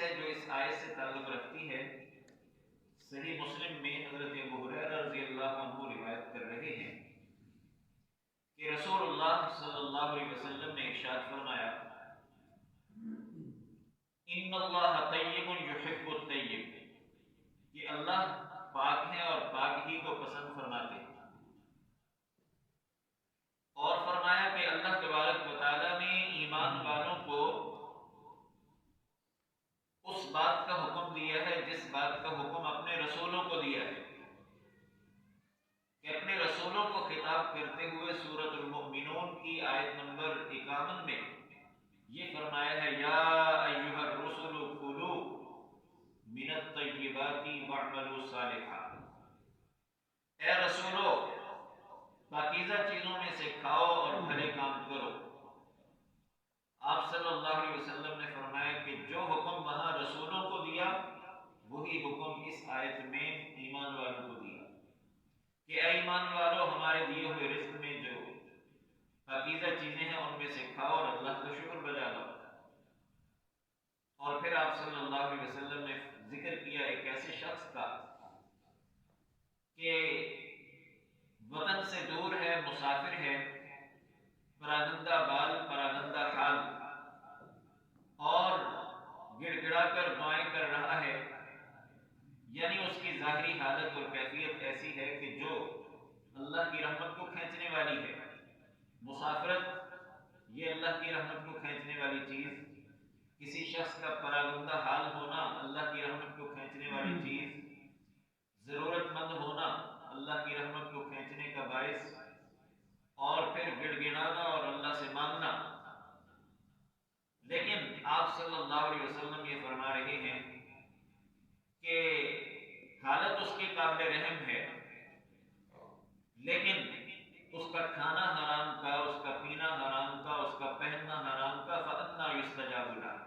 ہے جو اس آیت سے تعلق رکھتی ہے، صحیح مسلم میں حضرت ابو ہریرہ رضی اللہ عنہ روایت کر رہے ہیں کہ رسول اللہ صلی اللہ علیہ وسلم نے ارشاد فرمایا، ان اللہ طیب یحب الطیب، کہ اللہ پاک ہے اور پاک ہی کو پسند فرماتے ہیں۔ اور فرمایا کہ اللہ تبارک و تعالیٰ نے ایمان والوں کو اس بات کا حکم دیا ہے جس بات کا حکم اپنے رسولوں کو دیا ہے، کہ اپنے رسولوں کو خطاب کرتے ہوئے سورۃ المؤمنون کی آیت نمبر 51 میں یہ فرمایا ہے، یا ایھا الرسل کلوا من الطیبات واعملوا صالحا، اے رسولو پاکیزہ چیزوں میں سے کھاؤ اور بھلے کام کرو۔ آپ صلی اللہ علیہ وسلم نے فرمایا کہ جو حکم وہاں رسولوں کو دیا وہی حکم اس آیت میں ایمان والوں کو دیا، کہ اے ایمان والو ہمارے دیے ہوئے رزق میں جو پاکیزہ چیزیں ہیں ان میں سے کھاؤ اور اللہ کا شکر بجا لاؤ۔ اور پھر آپ صلی اللہ علیہ وسلم نے ذکر کیا ایک ایسے شخص کا کہ وطن سے دور ہے، مسافر ہے، پراگندہ بال پراگندہ حال، اور گڑ گڑا کر دعائیں کر رہا ہے، یعنی اس کی ظاہری حالت اور کیفیت ایسی ہے کہ جو اللہ کی رحمت کو کھینچنے والی ہے۔ مسافرت یہ اللہ کی رحمت کو کھینچنے والی چیز، کسی شخص کا پراگندہ حال ہونا اللہ کی رحمت کو کھینچنے والی چیز، ضرورت مند ہونا اللہ کی رحمت کو کھینچنے کا باعث، اور پھر گڑ گڑانا اور اللہ سے مانگنا۔ لیکن آپ صلی اللہ علیہ وسلم یہ فرما رہے ہیں کہ حالت اس کے قابل رحم ہے، لیکن اس کا کھانا حرام کا، اس کا پینا حرام کا، اس کا پہننا حرام کا، فَأَنَّىٰ يُسْتَجَابُ لَهُ،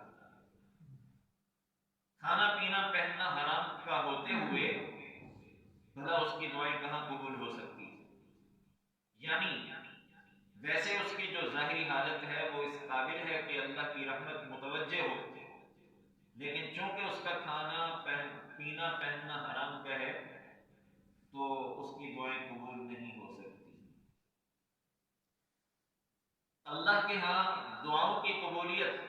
کھانا پینا پہننا حرام کا ہوتے ہوئے بھلا اس کی دعائیں کہاں قبول ہو سکتی؟ یعنی ویسے اس کی جو ظاہری حالت ہے وہ اس قابل ہے کہ اللہ کی رحمت متوجہ ہو، لیکن چونکہ اس کا کھانا پینا پہننا حرام کا ہے تو اس کی دعائیں قبول نہیں ہو سکتی۔ اللہ کے ہاں دعاؤں کی قبولیت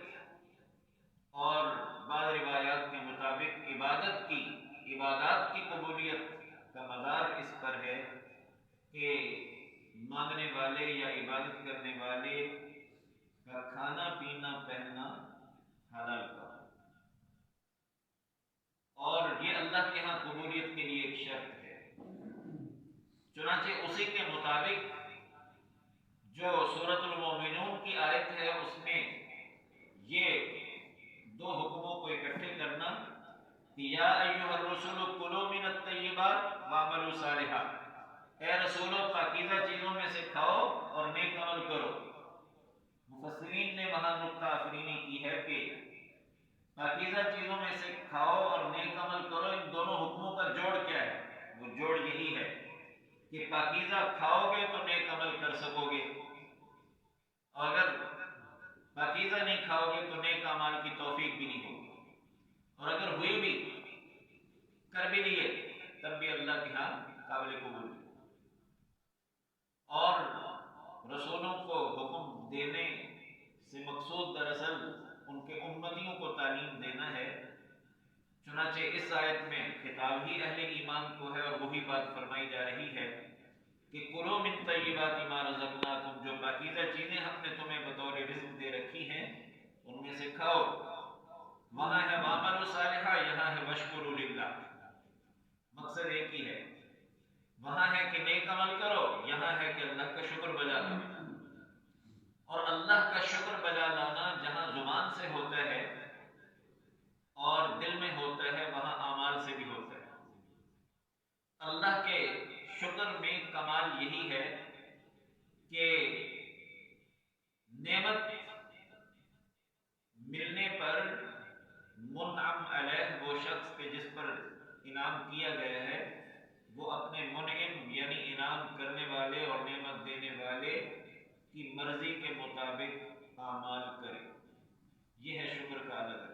اور بعض روایات کے مطابق عبادات کی قبولیت کا مدار اس پر ہے کہ مانگنے والے یا عبادت کرنے والے کا کھانا پینا پہننا حلال کا، اور یہ اللہ کے ہاں قبولیت کے لیے ایک شرط ہے۔ چنانچہ اسی کے مطابق جو سورۃ المؤمنون کی آیت ہے اس میں یہ دو حکموں کو اکٹھے کرنا کہ یا ایھا الرسل کلوا من الطیبات واعملوا صالحا، اے رسولو پاکیزہ چیزوں میں سے کھاؤ اور نیک عمل کرو۔ مفسرین نے وہاں نقطہ آفرینی کی ہے کہ پاکیزہ چیزوں میں سے کھاؤ اور نیک عمل کرو، ان دونوں حکموں کا جوڑ کیا ہے؟ وہ جوڑ یہی ہے کہ پاکیزہ کھاؤ گے تو نیک عمل کر سکو گے، اور اگر پاکیزہ نہیں کھاؤ گے تو نیک اعمال کی توفیق بھی نہیں ہوگی، اور اگر ہوئی بھی کر بھی لیے تب بھی اللہ کے ہاں قابل قبول ہے۔ اور رسولوں کو حکم دینے سے مقصود دراصل ان کے امتیوں کو تعلیم دینا ہے، چنانچہ اس آیت میں خطاب ہی اہل ایمان کو ہے، اور وہی بات فرمائی جا رہی ہے کہ کلوا من طیبات ما رزقناکم، جو پاکیزہ چیزیں ہم نے تمہیں بطور رزق دے رکھی ہیں ان میں سے کھاؤ۔ وہاں ہے واعملوا صالحا، یہاں ہے واشکروا للہ، مقصد ایک ہی ہے۔ وہاں ہے کہ نیک عمل کرو، یہاں ہے کہ اللہ کا شکر بجا لاؤ، اور اللہ کا شکر بجا لانا جہاں زبان سے ہوتا ہے اور دل میں ہوتا ہے وہاں اعمال سے بھی ہوتا ہے۔ اللہ کے شکر میں کمال یہی ہے کہ نعمت ملنے پر منعم علیہ وہ شخص کے جس پر انعام کیا گیا ہے وہ اپنے منعم یعنی انعام کرنے والے اور نعمت دینے والے کی مرضی کے مطابق اعمال کرے، یہ ہے شکر کا الگ۔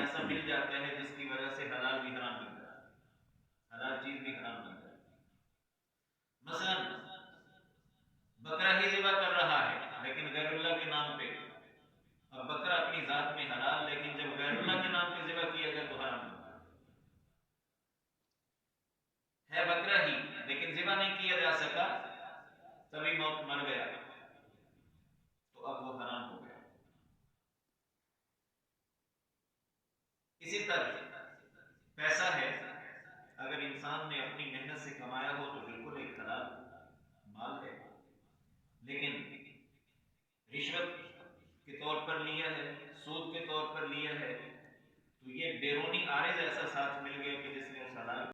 ایسا مل جاتا ہے جس کی وجہ سے حلال بھی حرام بن جاتا ہے، حلال چیز بھی حرام بن جاتی ہے۔ مثلا بکرا ہی ذبح کر رہا ہے لیکن غیر اللہ کے نام پہ، اب بکرا اپنی ذات میں حلال، لیکن جب غیر اللہ کے نام پہ ذبح کیا گیا تو حرام بن ہے بکرا ہی لیکن ذبح نہیں کیا جا سکا، تبھی موت مر گیا تو اب وہ حرام ہو گیا۔ اسی طرح پیسہ ہے، اگر انسان نے اپنی محنت سے کمایا ہو تو بالکل ایک حلال مال ہے، لیکن رشوت کے طور پر لیا ہے، سود کے طور پر لیا ہے،